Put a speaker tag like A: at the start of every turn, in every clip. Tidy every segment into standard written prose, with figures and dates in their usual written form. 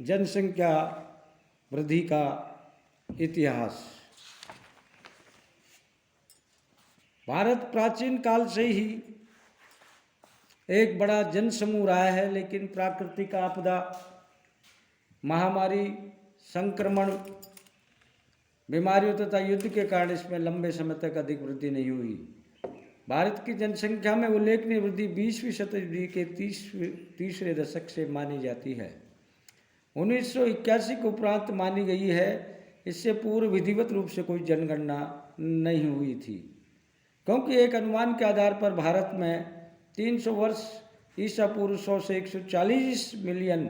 A: जनसंख्या वृद्धि का इतिहास। भारत प्राचीन काल से ही एक बड़ा जनसमूह रहा है, लेकिन प्राकृतिक आपदा, महामारी, संक्रमण, बीमारियों तथा युद्ध के कारण इसमें लंबे समय तक अधिक वृद्धि नहीं हुई। भारत की जनसंख्या में उल्लेखनीय वृद्धि 20वीं शताब्दी के तीसरे दशक से मानी जाती है। 1981 के उपरांत मानी गई है। इससे पूर्व विधिवत रूप से कोई जनगणना नहीं हुई थी, क्योंकि एक अनुमान के आधार पर भारत में 300 वर्ष ईसा पूर्व 100 से 140 मिलियन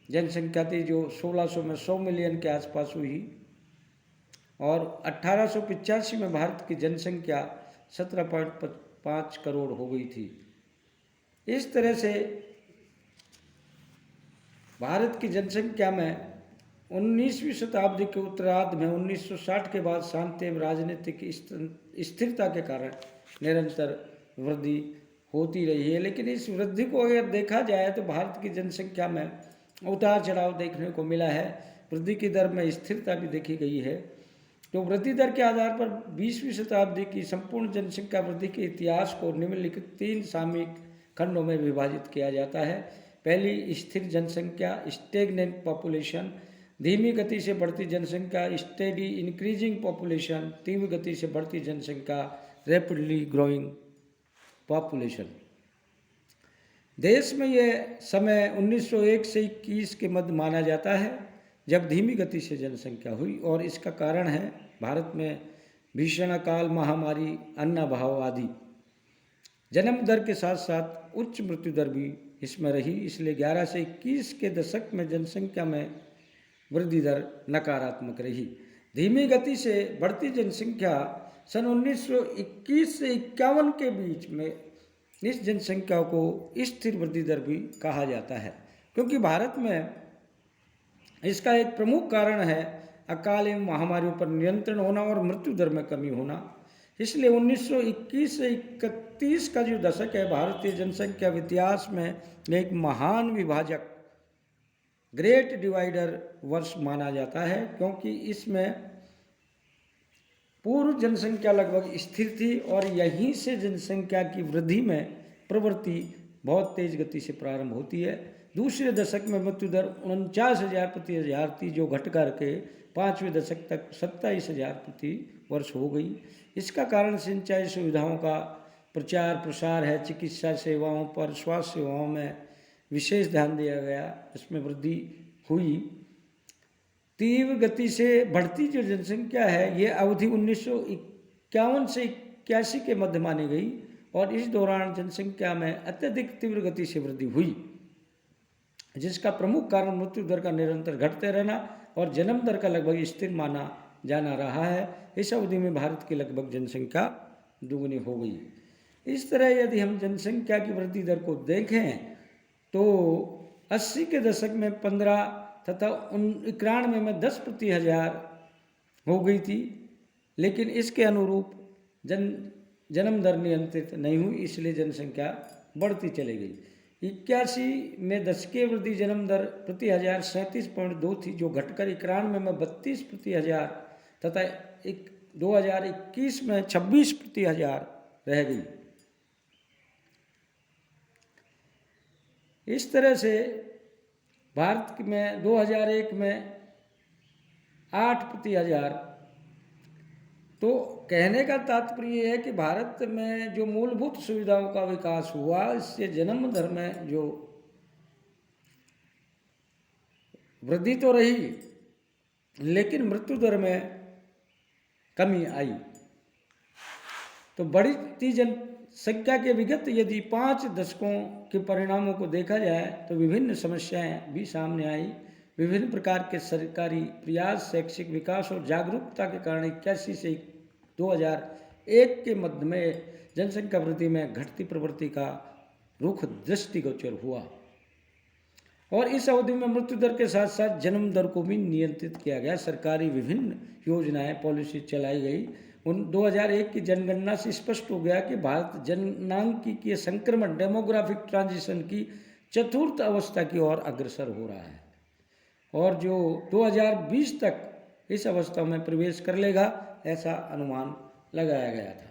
A: जनसंख्या थी, जो 1600 में 100 मिलियन के आसपास हुई, और 1885 में भारत की जनसंख्या 17.5 करोड़ हो गई थी। इस तरह से भारत की जनसंख्या में 19वीं शताब्दी के उत्तरार्ध में 1960 के बाद शांति एवं राजनीतिक स्थिरता के कारण निरंतर वृद्धि होती रही है। लेकिन इस वृद्धि को अगर देखा जाए तो भारत की जनसंख्या में उतार चढ़ाव देखने को मिला है। वृद्धि की दर में स्थिरता भी देखी गई है। तो वृद्धि दर के आधार पर 20वीं शताब्दी की संपूर्ण जनसंख्या वृद्धि के इतिहास को निम्नलिखित 3 सामयिक खंडों में विभाजित किया जाता है। पहली, स्थिर जनसंख्या, स्टेगनेंट पॉपुलेशन, धीमी गति से बढ़ती जनसंख्या, स्टेडी इंक्रीजिंग पॉपुलेशन, तीव्र गति से बढ़ती जनसंख्या, रैपिडली ग्रोइंग पॉपुलेशन। देश में यह समय 1901 से 21 के मध्य माना जाता है, जब धीमी गति से जनसंख्या हुई, और इसका कारण है भारत में भीषण अकाल, महामारी, अन्नाभाव आदि। जन्म दर के साथ साथ उच्च मृत्यु दर भी इसमें रही, इसलिए 11 से 21 के दशक में जनसंख्या में वृद्धि दर नकारात्मक रही। धीमी गति से बढ़ती जनसंख्या सन 1921 से 51 के बीच में इस जनसंख्या को स्थिर वृद्धि दर भी कहा जाता है, क्योंकि भारत में इसका एक प्रमुख कारण है अकाल एवं महामारियों पर नियंत्रण होना और मृत्यु दर में कमी होना। इसलिए 1921 से 31 का जो दशक है भारतीय जनसंख्या इतिहास में एक महान विभाजक, ग्रेट डिवाइडर वर्ष माना जाता है, क्योंकि इसमें पूर्व जनसंख्या लगभग स्थिर थी और यहीं से जनसंख्या की वृद्धि में प्रवृत्ति बहुत तेज गति से प्रारंभ होती है। दूसरे दशक में मृत्यु दर 49,000 प्रति हजार थी, जो घट करके 5वें दशक तक 27,000 प्रति वर्ष हो गई। इसका कारण सिंचाई सुविधाओं का प्रचार प्रसार है। चिकित्सा सेवाओं पर, स्वास्थ्य सेवाओं में विशेष ध्यान दिया गया, इसमें वृद्धि हुई। तीव्र गति से बढ़ती जो जनसंख्या है, ये अवधि 1951 से 81 के मध्य मानी गई, और इस दौरान जनसंख्या में अत्यधिक तीव्र गति से वृद्धि हुई, जिसका प्रमुख कारण मृत्यु दर का निरंतर घटते रहना और जन्म दर का लगभग स्थिर माना जाना रहा है। इस अवधि में भारत की लगभग जनसंख्या दुगनी हो गई। इस तरह यदि हम जनसंख्या की वृद्धि दर को देखें तो 80 के दशक में 15 तथा 91 में 10 प्रति हजार हो गई थी, लेकिन इसके अनुरूप जन्म दर नियंत्रित नहीं हुई, इसलिए जनसंख्या बढ़ती चली गई। 81 में दशकीय वृद्धि जन्म दर प्रति हजार 37.2 थी, जो घटकर 91 में 32 प्रति हजार तथा 2021 में 26 प्रति हजार रह गई। इस तरह से भारत में 2001 में 8 प्रति हजार। तो कहने का तात्पर्य है कि भारत में जो मूलभूत सुविधाओं का विकास हुआ, इससे जन्म दर में जो वृद्धि तो रही, लेकिन मृत्यु दर में कमी आई। तो बढ़ती जनसंख्या के विगत यदि 5 दशकों के परिणामों को देखा जाए तो विभिन्न समस्याएं भी सामने आई। विभिन्न प्रकार के सरकारी प्रयास, शैक्षिक विकास और जागरूकता के कारण 81 से 2001 के मध्य में जनसंख्या वृद्धि में घटती प्रवृत्ति का रुख दृष्टिगोचर हुआ, और इस अवधि में मृत्यु दर के साथ साथ जन्म दर को भी नियंत्रित किया गया। सरकारी विभिन्न योजनाएं, पॉलिसी चलाई गई। 2001 की जनगणना से स्पष्ट हो गया कि भारत जननांकीय संक्रमण, डेमोग्राफिक ट्रांजिशन की चतुर्थ अवस्था की ओर अग्रसर हो रहा है। और जो 2020 तक इस अवस्था में प्रवेश कर लेगा, ऐसा अनुमान लगाया गया था।